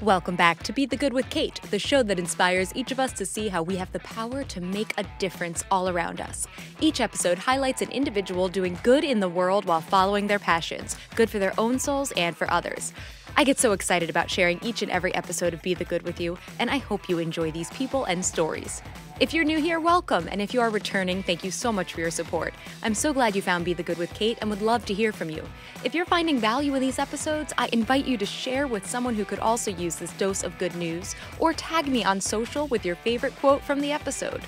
Welcome back to Be the Good with Kate, the show that inspires each of us to see how we have the power to make a difference all around us. Each episode highlights an individual doing good in the world while following their passions, good for their own souls and for others. I get so excited about sharing each and every episode of Be the Good with you, and I hope you enjoy these people and stories. If you're new here, welcome, and if you are returning, thank you so much for your support. I'm so glad you found Be the Good with Kate and would love to hear from you. If you're finding value in these episodes, I invite you to share with someone who could also use this dose of good news, or tag me on social with your favorite quote from the episode.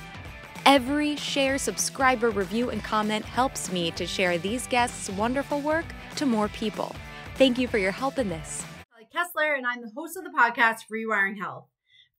Every share, subscriber, review, and comment helps me to share these guests' wonderful work to more people. Thank you for your help in this. I'm Kessler, and I'm the host of the podcast Rewiring Health.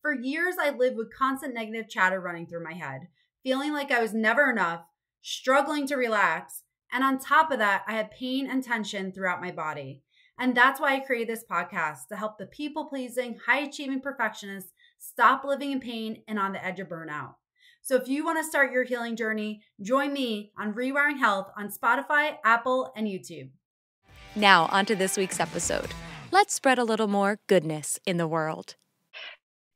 For years, I lived with constant negative chatter running through my head, feeling like I was never enough, struggling to relax, and on top of that, I had pain and tension throughout my body. And that's why I created this podcast, to help the people-pleasing, high-achieving perfectionists stop living in pain and on the edge of burnout. So if you want to start your healing journey, join me on Rewiring Health on Spotify, Apple, and YouTube. Now, on to this week's episode. Let's spread a little more goodness in the world.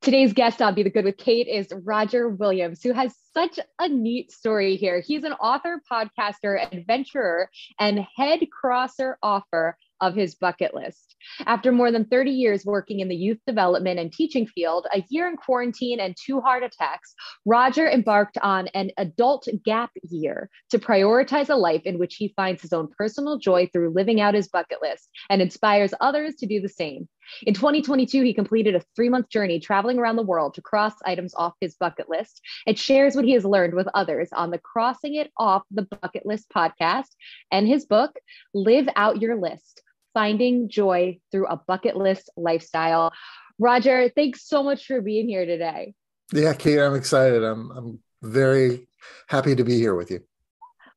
Today's guest on Be the Good with Kate is Roger Williams, who has such a neat story here. He's an author, podcaster, adventurer, and head crosser offer of his bucket list. After more than 30 years working in the youth development and teaching field, a year in quarantine, and 2 heart attacks, Roger embarked on an adult gap year to prioritize a life in which he finds his own personal joy through living out his bucket list and inspires others to do the same. In 2022, he completed a 3-month journey traveling around the world to cross items off his bucket list and shares what he has learned with others on the Crossing It Off the Bucket List podcast and his book, Live Out Your List: Finding Joy Through a Bucket List Lifestyle. Roger, thanks so much for being here today. Yeah, Kate, I'm excited. I'm very happy to be here with you.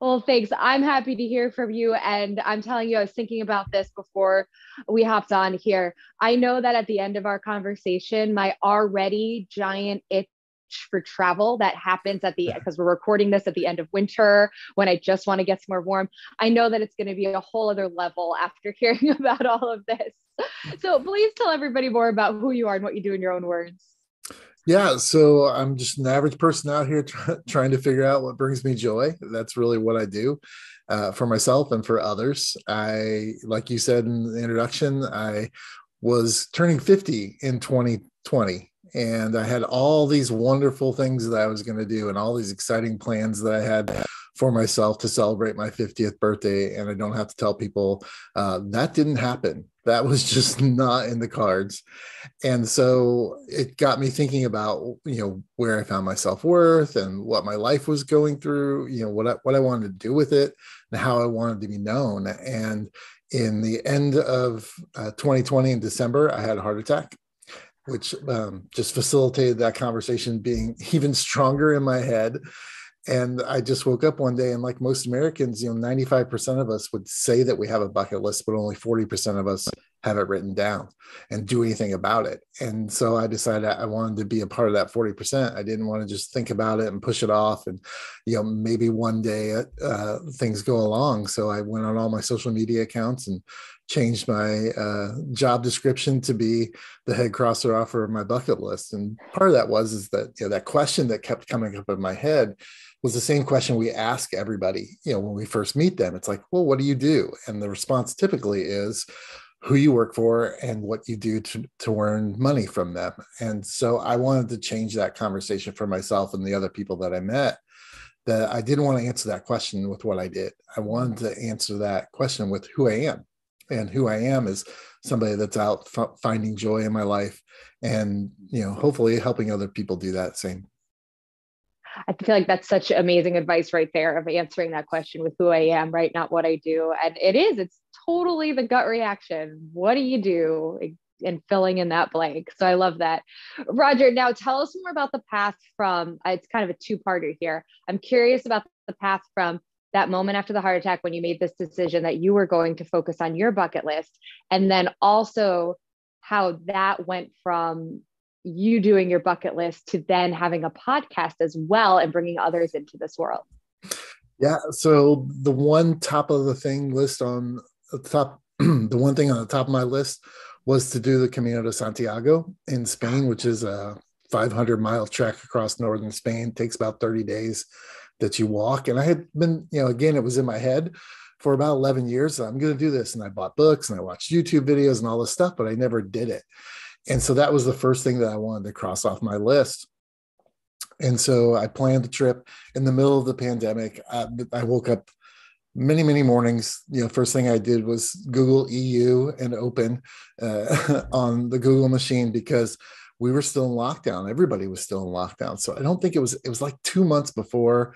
Well, thanks. I'm happy to hear from you. And I'm telling you, I was thinking about this before we hopped on here. I know that at the end of our conversation, my already giant itch for travel that happens because we're recording this at the end of winter when I just want to get somewhere warm. I know that it's going to be a whole other level after hearing about all of this. So please tell everybody more about who you are and what you do in your own words. Yeah, so I'm just an average person out here trying to figure out what brings me joy. That's really what I do for myself and for others. Like you said in the introduction, I was turning 50 in 2020. And I had all these wonderful things that I was going to do and all these exciting plans that I had for myself to celebrate my 50th birthday. And I don't have to tell people that didn't happen. That was just not in the cards. And so it got me thinking about, where I found my self-worth and what my life was going through, what I wanted to do with it and how I wanted to be known. And in the end of 2020 in December, I had a heart attack, which just facilitated that conversation being even stronger in my head. And I just woke up one day, and like most Americans, 95% of us would say that we have a bucket list, but only 40% of us have it written down and do anything about it. And so I decided I wanted to be a part of that 40%. I didn't want to just think about it and push it off. And, maybe one day things go along. So I went on all my social media accounts and changed my job description to be the head crosser offer of my bucket list. And part of that is that, that question that kept coming up in my head was the same question we ask everybody, when we first meet them. It's like, well, what do you do? And the response typically is who you work for and what you do to earn money from them. And so I wanted to change that conversation for myself and the other people that I met, that I didn't want to answer that question with what I did. I wanted to answer that question with who I am. And who I am is somebody that's out finding joy in my life and, hopefully helping other people do that same. I feel like that's such amazing advice right there of answering that question with who I am, right? Not what I do. And it's totally the gut reaction. What do you do? And filling in that blank. So I love that. Roger, now tell us more about the path from, it's kind of a 2-parter here. I'm curious about the path from that moment after the heart attack when you made this decision that you were going to focus on your bucket list, and then also how that went from you doing your bucket list to then having a podcast as well and bringing others into this world. Yeah. So the one top of the thing list on the top, the one thing on the top of my list was to do the Camino de Santiago in Spain, which is a 500-mile trek across northern Spain. It takes about 30 days that you walk. And I had been, again, it was in my head for about 11 years. I'm going to do this. And I bought books and I watched YouTube videos and all this stuff, but I never did it. And so that was the first thing that I wanted to cross off my list. And so I planned the trip in the middle of the pandemic. I woke up many, many mornings. First thing I did was Google EU and open on the Google machine, because we were still in lockdown. Everybody was still in lockdown. So I don't think it was like 2 months before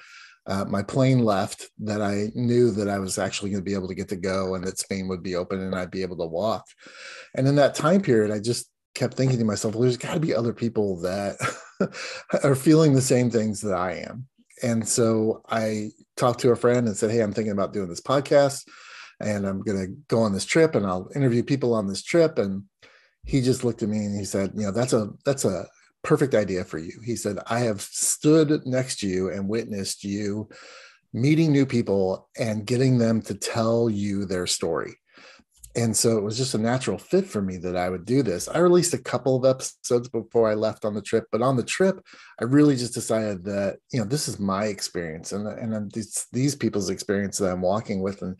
my plane left that I knew that I was actually going to be able to get to go, and that Spain would be open and I'd be able to walk. And in that time period, I just kept thinking to myself, well, there's got to be other people that are feeling the same things that I am. And so I talked to a friend and said, hey, I'm thinking about doing this podcast and I'm going to go on this trip and I'll interview people on this trip. And he just looked at me and he said, that's a perfect idea for you. He said, I have stood next to you and witnessed you meeting new people and getting them to tell you their story. And so it was just a natural fit for me that I would do this. I released a couple of episodes before I left on the trip, but on the trip, I really just decided that, this is my experience and it's these people's experience that I'm walking with, and,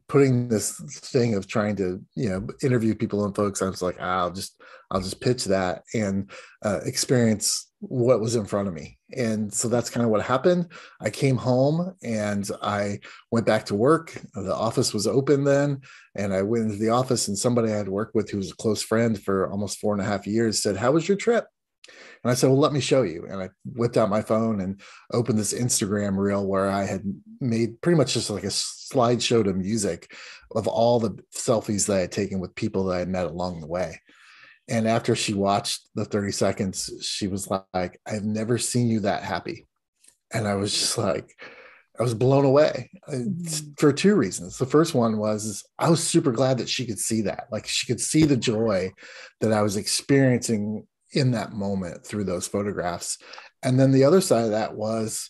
putting this thing of trying to, interview people and folks, I was like, I'll just pitch that and experience what was in front of me. And so that's kind of what happened. I came home and I went back to work. The office was open then. And I went into the office, and somebody I had worked with who was a close friend for almost 4.5 years said, how was your trip? And I said, well, let me show you. And I whipped out my phone and opened this Instagram reel where I had made pretty much just like a slideshow to music of all the selfies that I had taken with people that I had met along the way. And after she watched the 30 seconds, she was like, I've never seen you that happy. And I was just like, I was blown away for two reasons. The first one was I was super glad that she could see that. Like, she could see the joy that I was experiencing in that moment through those photographs. And then the other side of that was,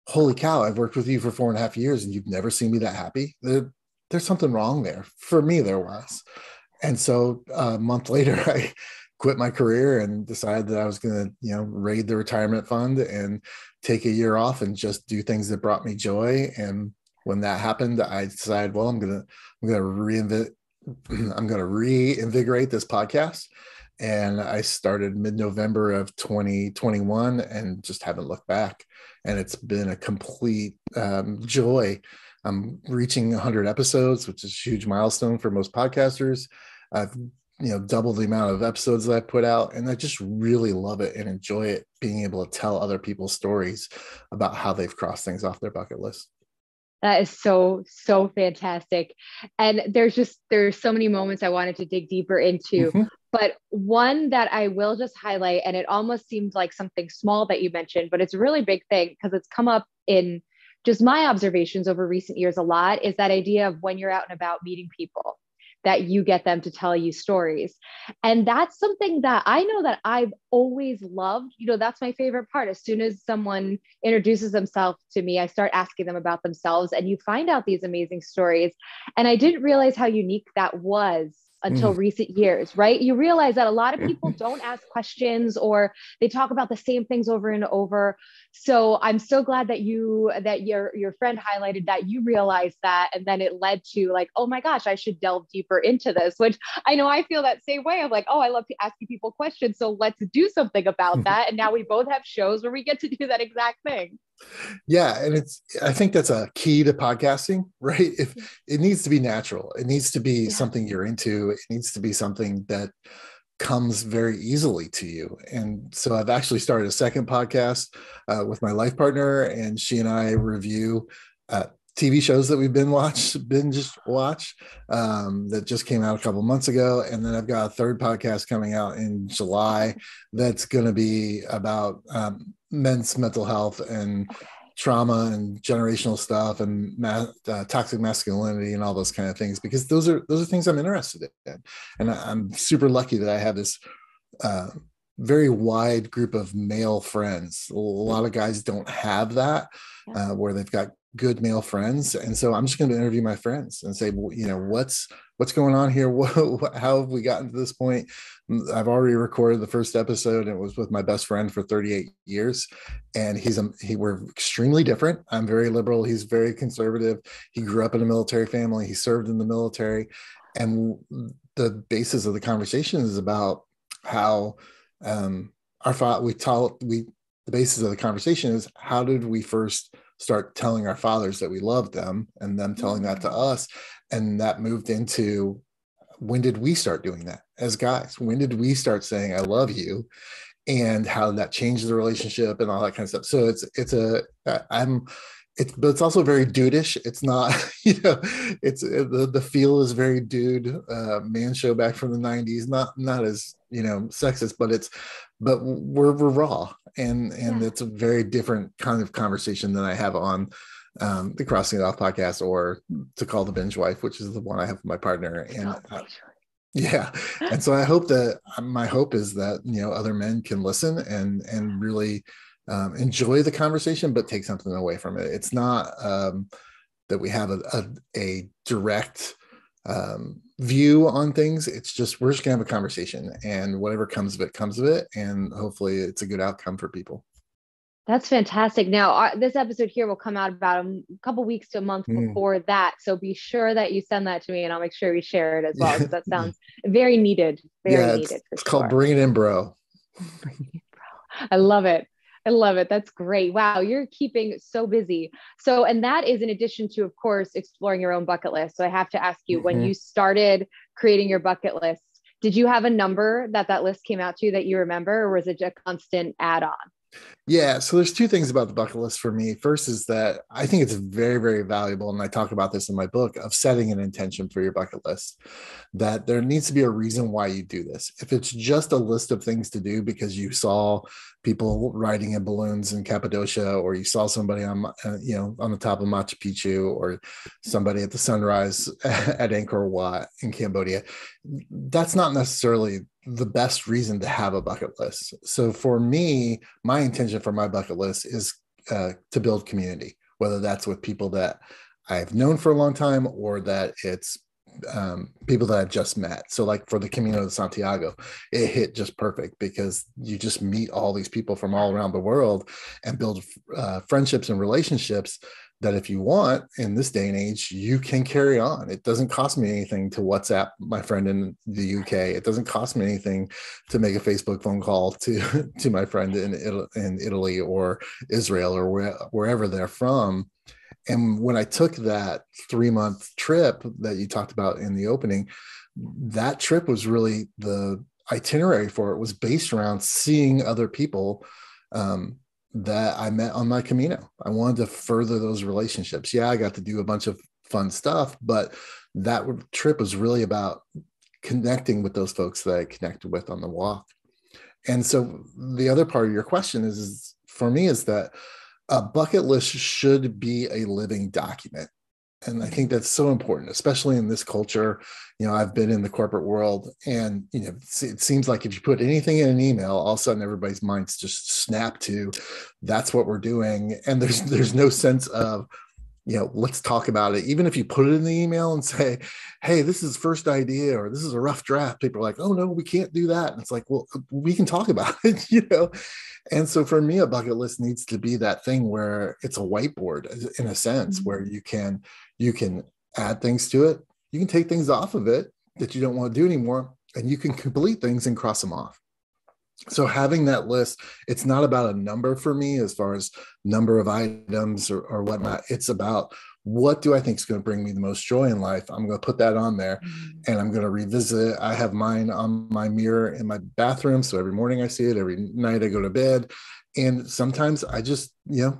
holy cow, I've worked with you for 4.5 years and you've never seen me that happy. There's something wrong there. For me, there was. And so a month later, I quit my career and decided that I was going to, raid the retirement fund and take a year off and just do things that brought me joy. And when that happened, I decided, well, I'm going to reinvigorate this podcast. And I started mid-November of 2021 and just haven't looked back. And it's been a complete joy. I'm reaching 100 episodes, which is a huge milestone for most podcasters. I've doubled the amount of episodes that I put out, and I just really love it and enjoy it, being able to tell other people's stories about how they've crossed things off their bucket list. That is so, so fantastic. And there's so many moments I wanted to dig deeper into, but one that I will just highlight, and it almost seems like something small that you mentioned, but it's a really big thing because it's come up in just my observations over recent years a lot, is that idea of when you're out and about meeting people, that you get them to tell you stories. And that's something that I know that I've always loved. That's my favorite part. As soon as someone introduces themselves to me, I start asking them about themselves, and you find out these amazing stories. And I didn't realize how unique that was until recent years, right? You realize that a lot of people don't ask questions, or they talk about the same things over and over. So I'm so glad that your friend highlighted that you realized that, and then it led to like, oh my gosh, I should delve deeper into this, which I know I feel that same way of like, oh, I love asking people questions, so let's do something about that. And now we both have shows where we get to do that exact thing. Yeah. And I think that's a key to podcasting, right? If it needs to be natural, it needs to be something you're into. It needs to be something that comes very easily to you. And so I've actually started a second podcast with my life partner, and she and I review TV shows that we've binge watch that just came out a couple months ago. And then I've got a third podcast coming out in July that's going to be about men's mental health and trauma and generational stuff and toxic masculinity and all those kind of things, because those are things I'm interested in. And I'm super lucky that I have this very wide group of male friends. A lot of guys don't have that, where they've got good male friends. And so I'm just going to interview my friends and say, well, what's going on here? How have we gotten to this point? I've already recorded the first episode. And it was with my best friend for 38 years. And we're extremely different. I'm very liberal. He's very conservative. He grew up in a military family. He served in the military. And the basis of the conversation is about how the basis of the conversation is, how did we first start telling our fathers that we loved them, and them telling that to us? And that moved into, when did we start doing that as guys? When did we start saying, I love you? And how that changed the relationship and all that kind of stuff. So but it's also very dudish. It's not, it's the feel is very dude, man show back from the 90s, not as, sexist, but we're raw, and it's a very different kind of conversation than I have on the Crossing It Off podcast, or To Call the Binge Wife, which is the one I have with my partner. And yeah. And so my hope is that, other men can listen and really enjoy the conversation, but take something away from it. It's not that we have a direct view on things. It's just, we're just gonna have a conversation, and whatever comes of it, and hopefully it's a good outcome for people. That's fantastic. Now, this episode here will come out about a couple weeks to a month before that. So be sure that you send that to me, and I'll make sure we share it as well, because that sounds very needed. Very needed. It's called Bring It In, Bro. I love it. I love it. That's great. Wow. You're keeping so busy. So, and that is in addition to, of course, exploring your own bucket list. So I have to ask you, when you started creating your bucket list, did you have a number that list came out to that you remember, or was it a constant add-on? Yeah. So there's two things about the bucket list for me. First is that I think it's very, very valuable. And I talk about this in my book, of setting an intention for your bucket list, that there needs to be a reason why you do this. If it's just a list of things to do because you saw people riding in balloons in Cappadocia, or you saw somebody on the top of Machu Picchu, or somebody at the sunrise at Angkor Wat in Cambodia, that's not necessarily the best reason to have a bucket list. So for me, my intention for my bucket list is to build community, whether that's with people that I've known for a long time, or that it's people that I've just met. So like for the Camino de Santiago, it hit just perfect, because you just meet all these people from all around the world and build friendships and relationships that, if you want, in this day and age, you can carry on. It doesn't cost me anything to WhatsApp my friend in the UK. It doesn't cost me anything to make a Facebook phone call to my friend in Italy or Israel, or wherever they're from. And when I took that 3-month trip that you talked about in the opening, that trip was really, the itinerary for it was based around seeing other people that I met on my Camino. I wanted to further those relationships. Yeah, I got to do a bunch of fun stuff, but that trip was really about connecting with those folks that I connected with on the walk. And so the other part of your question is for me, is that a bucket list should be a living document. And I think that's so important, especially in this culture. I've been in the corporate world, and, it seems like if you put anything in an email, all of a sudden everybody's minds just snap to, that's what we're doing. And there's no sense of, let's talk about it. Even if you put it in the email and say, hey, this is first idea, or this is a rough draft, people are like, oh no, we can't do that. And it's like, well, we can talk about it, And so for me, a bucket list needs to be that thing where it's a whiteboard, in a sense, where you can add things to it. You can take things off of it that you don't want to do anymore, and you can complete things and cross them off. So having that list, it's not about a number for me as far as number of items or whatnot. It's about, what do I think is going to bring me the most joy in life? I'm going to put that on there, and I'm going to revisit it. I have mine on my mirror in my bathroom. So every morning I see it, every night I go to bed. And sometimes I just,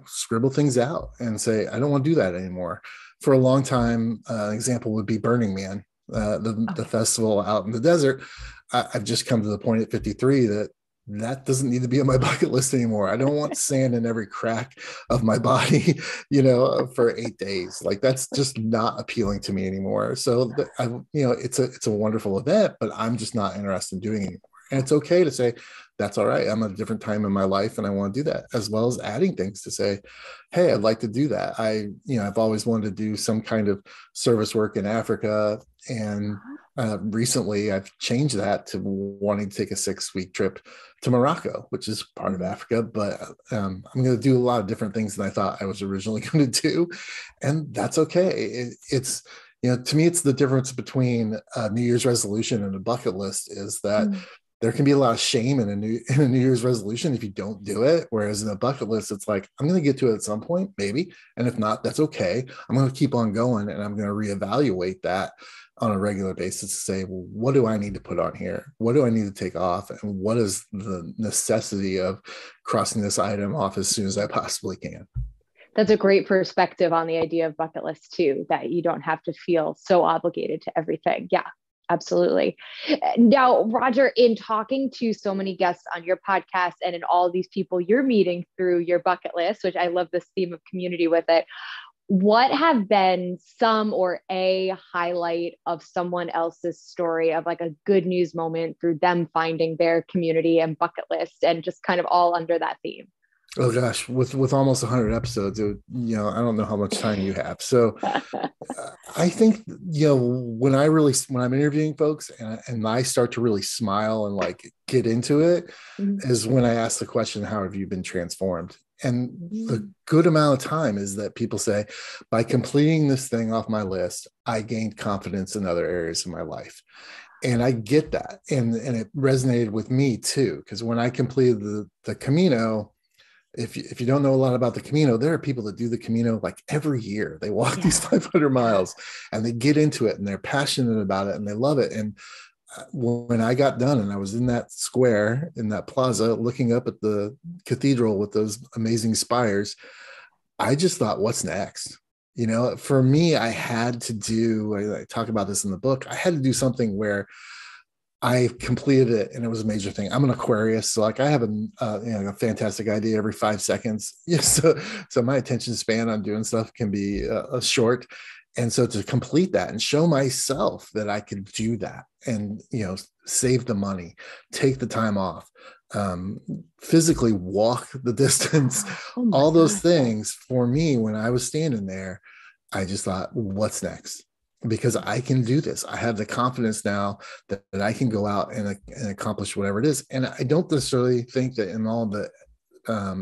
scribble things out and say, I don't want to do that anymore. For a long time, an example would be Burning Man, the festival out in the desert. I've just come to the point at 53 that doesn't need to be on my bucket list anymore. I don't want sand in every crack of my body, for 8 days. Like, that's just not appealing to me anymore. So it's a wonderful event, but I'm just not interested in doing it anymore. And it's okay to say, that's all right. I'm at a different time in my life and I want to do that, as well as adding things to say, hey, I'd like to do that. I've always wanted to do some kind of service work in Africa. And recently I've changed that to wanting to take a 6-week trip to Morocco, which is part of Africa. But I'm going to do a lot of different things than I thought I was originally going to do. And that's okay. It's, to me, it's the difference between a New Year's resolution and a bucket list is that there can be a lot of shame in a New Year's resolution if you don't do it. Whereas in a bucket list, it's like, I'm going to get to it at some point, maybe. And if not, that's okay. I'm going to keep on going and I'm going to reevaluate that on a regular basis to say, well, what do I need to put on here? What do I need to take off? And what is the necessity of crossing this item off as soon as I possibly can? That's a great perspective on the idea of bucket lists too, that you don't have to feel so obligated to everything. Yeah, absolutely. Now, Roger, in talking to so many guests on your podcast and in all these people you're meeting through your bucket list, which I love this theme of community with it, what have been some or a highlight of someone else's story of like a good news moment through them finding their community and bucket list and just kind of all under that theme? Oh gosh, with almost 100 episodes, I don't know how much time you have. So I think, when I'm interviewing folks and I start to really smile and like get into it is when I ask the question, how have you been transformed? And the good amount of time is that people say, by completing this thing off my list, I gained confidence in other areas of my life. And I get that. And it resonated with me too, because when I completed the Camino, if you don't know a lot about the Camino, there are people that do the Camino like every year. They walk these 500 miles and they get into it and they're passionate about it and they love it. And when I got done and I was in that square, in that plaza, looking up at the cathedral with those amazing spires, I just thought, what's next? For me, I had to I talk about this in the book. I had to do something where I completed it and it was a major thing. I'm an Aquarius, so like I have a fantastic idea every 5 seconds. So my attention span on doing stuff can be a short. And so to complete that and show myself that I could do that and, save the money, take the time off, physically walk the distance, all those things for me, when I was standing there, I just thought, what's next? Because I can do this. I have the confidence now that I can go out and accomplish whatever it is. And I don't necessarily think that in all the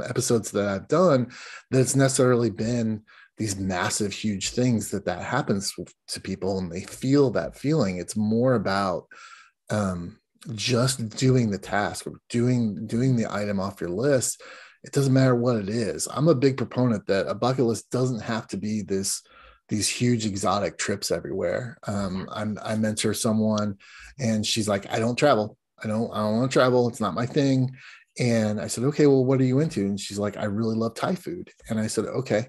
episodes that I've done, that it's necessarily been these massive, huge things that happens to people and they feel that feeling. It's more about just doing the task or doing the item off your list. It doesn't matter what it is. I'm a big proponent that a bucket list doesn't have to be these huge exotic trips everywhere. I mentor someone and she's like, I don't travel. I don't want to travel. It's not my thing. And I said, okay, well, what are you into? And she's like, I really love Thai food. And I said, okay.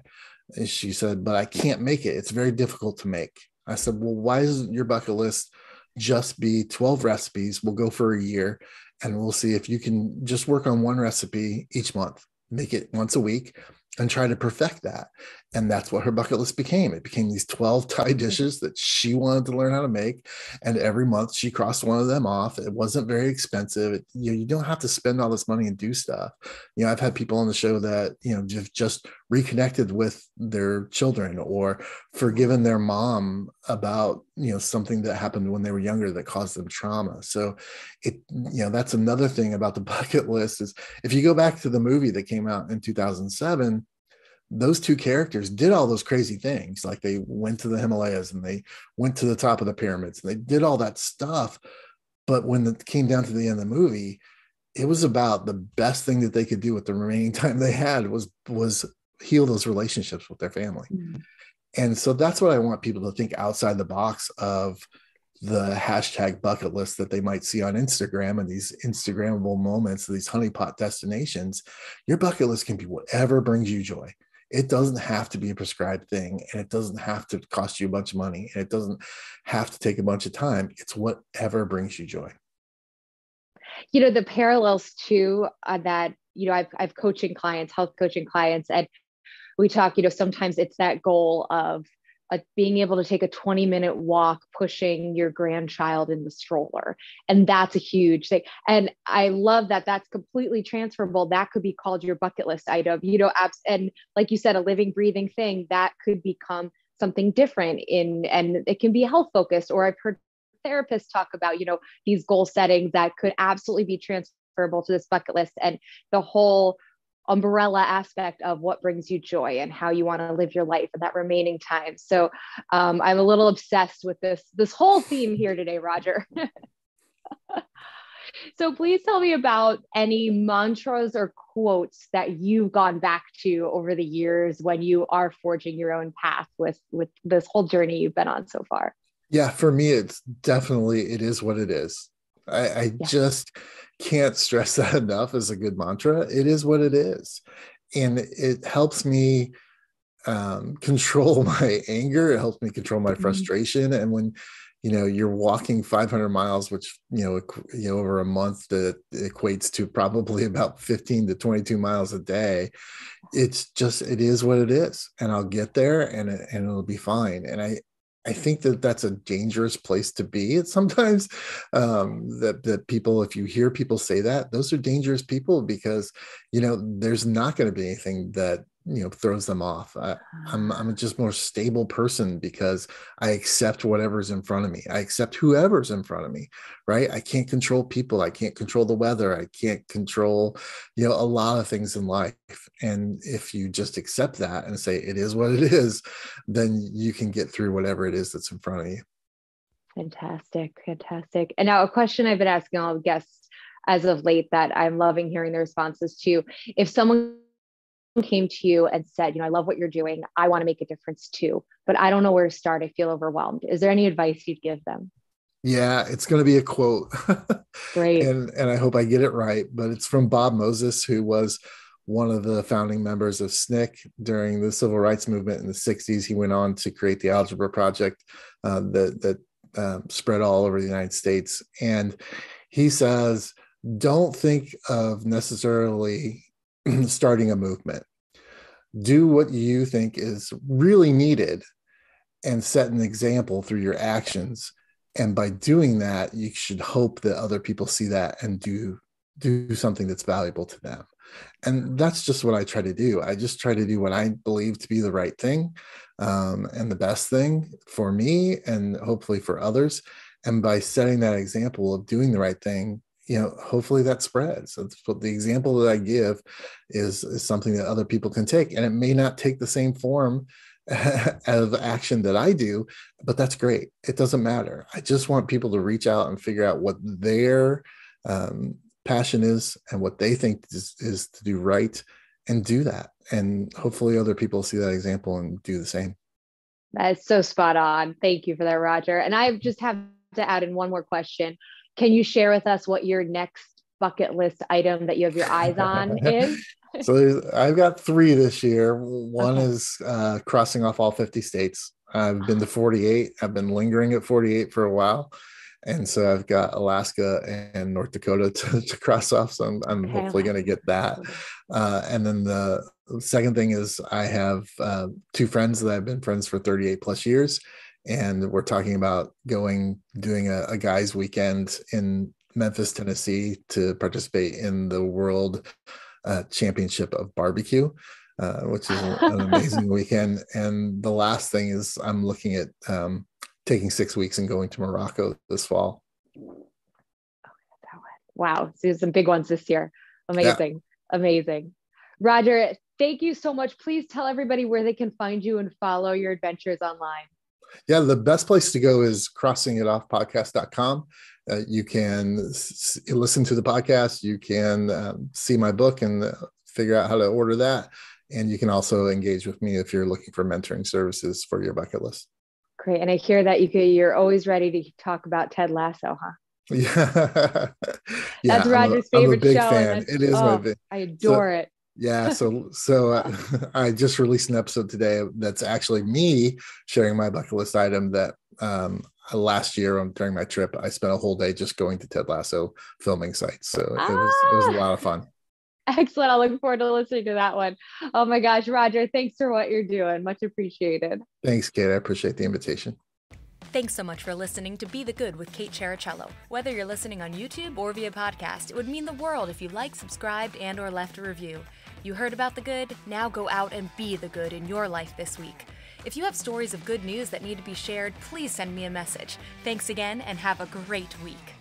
And she said, but I can't make it. It's very difficult to make. I said, well, why doesn't your bucket list just be 12 recipes? We'll go for a year and we'll see if you can just work on one recipe each month, make it once a week and try to perfect that. And that's what her bucket list became. It became these 12 Thai dishes that she wanted to learn how to make. And every month she crossed one of them off. It wasn't very expensive. You don't have to spend all this money and do stuff. I've had people on the show that, just reconnected with their children or forgiven their mom about, something that happened when they were younger that caused them trauma. So that's another thing about the bucket list is if you go back to the movie that came out in 2007, those two characters did all those crazy things. Like they went to the Himalayas and they went to the top of the pyramids and they did all that stuff. But when it came down to the end of the movie, it was about the best thing that they could do with the remaining time they had was heal those relationships with their family. And so that's what I want people to think outside the box of the hashtag bucket list that they might see on Instagram and these Instagrammable moments, these honeypot destinations. Your bucket list can be whatever brings you joy. It doesn't have to be a prescribed thing, and it doesn't have to cost you a bunch of money, and it doesn't have to take a bunch of time. It's whatever brings you joy. The parallels too that, I've coaching clients, health coaching clients, and we talk, sometimes it's that goal of being able to take a 20-minute walk pushing your grandchild in the stroller. And that's a huge thing. And I love that that's completely transferable. That could be called your bucket list item, and like you said, a living, breathing thing that could become something different and it can be health focused. Or I've heard therapists talk about, these goal settings that could absolutely be transferable to this bucket list, and the whole umbrella aspect of what brings you joy and how you want to live your life in that remaining time. So I'm a little obsessed with this whole theme here today, Roger. So please tell me about any mantras or quotes that you've gone back to over the years when you are forging your own path with this whole journey you've been on so far. Yeah, for me, it's definitely, it is what it is. I just can't stress that enough as a good mantra. It is what it is. And it helps me control my anger. It helps me control my frustration. And when, you're walking 500 miles, which, over a month that equates to probably about 15 to 22 miles a day, it is what it is. And I'll get there and it'll be fine. And I think that that's a dangerous place to be. It's sometimes that people, if you hear people say that, those are dangerous people because, there's not going to be anything that, throws them off. I'm a just more stable person because I accept whatever's in front of me. I accept whoever's in front of me, right? I can't control people. I can't control the weather. I can't control, a lot of things in life. And if you just accept that and say, it is what it is, then you can get through whatever it is that's in front of you. Fantastic. Fantastic. And now a question I've been asking all guests as of late that I'm loving hearing the responses to: if someone came to you and said, I love what you're doing, I want to make a difference too, but I don't know where to start, I feel overwhelmed, is there any advice you'd give them? Yeah, it's going to be a quote. Great. And I hope I get it right, but it's from Bob Moses, who was one of the founding members of SNCC during the civil rights movement in the 60s. He went on to create the Algebra Project that spread all over the United States. And he says, don't think of necessarily starting a movement. Do what you think is really needed and set an example through your actions. And by doing that, you should hope that other people see that and do something that's valuable to them. And that's just what I try to do. I just try to do what I believe to be the right thing and the best thing for me and hopefully for others. And by setting that example of doing the right thing, hopefully that spreads. That's what the example that I give is something that other people can take. And it may not take the same form of action that I do, but that's great. It doesn't matter. I just want people to reach out and figure out what their passion is and what they think is to do right and do that. And hopefully other people see that example and do the same. That's so spot on. Thank you for that, Roger. And I just have to add in one more question. Can you share with us what your next bucket list item that you have your eyes on is? So I've got 3 this year. One is crossing off all 50 states. I've been to 48. I've been lingering at 48 for a while. And so I've got Alaska and North Dakota to cross off. So I'm hopefully going to get that. And then the second thing is I have 2 friends that I've been friends for 38 plus years. And we're talking about doing a guys' weekend in Memphis, Tennessee to participate in the World Championship of Barbecue, which is an amazing weekend. And the last thing is I'm looking at taking 6 weeks and going to Morocco this fall. Wow. So some big ones this year. Amazing. Yeah. Amazing. Roger, thank you so much. Please tell everybody where they can find you and follow your adventures online. Yeah, the best place to go is crossingitoffpodcast.com. You can listen to the podcast. You can see my book and figure out how to order that. And you can also engage with me if you're looking for mentoring services for your bucket list. Great. And I hear that you're always ready to talk about Ted Lasso, huh? Yeah. That's Roger's favorite show. I'm a big fan. It is my big. I adore it. Yeah. So I just released an episode today that's actually me sharing my bucket list item that last year during my trip, I spent a whole day just going to Ted Lasso filming sites. So it was a lot of fun. Excellent. I'll look forward to listening to that one. Oh my gosh, Roger, thanks for what you're doing. Much appreciated. Thanks, Kate. I appreciate the invitation. Thanks so much for listening to Be the Good with Kate Chericello. Whether you're listening on YouTube or via podcast, it would mean the world if you liked, subscribed, and or left a review. You heard about the good? Now go out and be the good in your life this week. If you have stories of good news that need to be shared, please send me a message. Thanks again, and have a great week.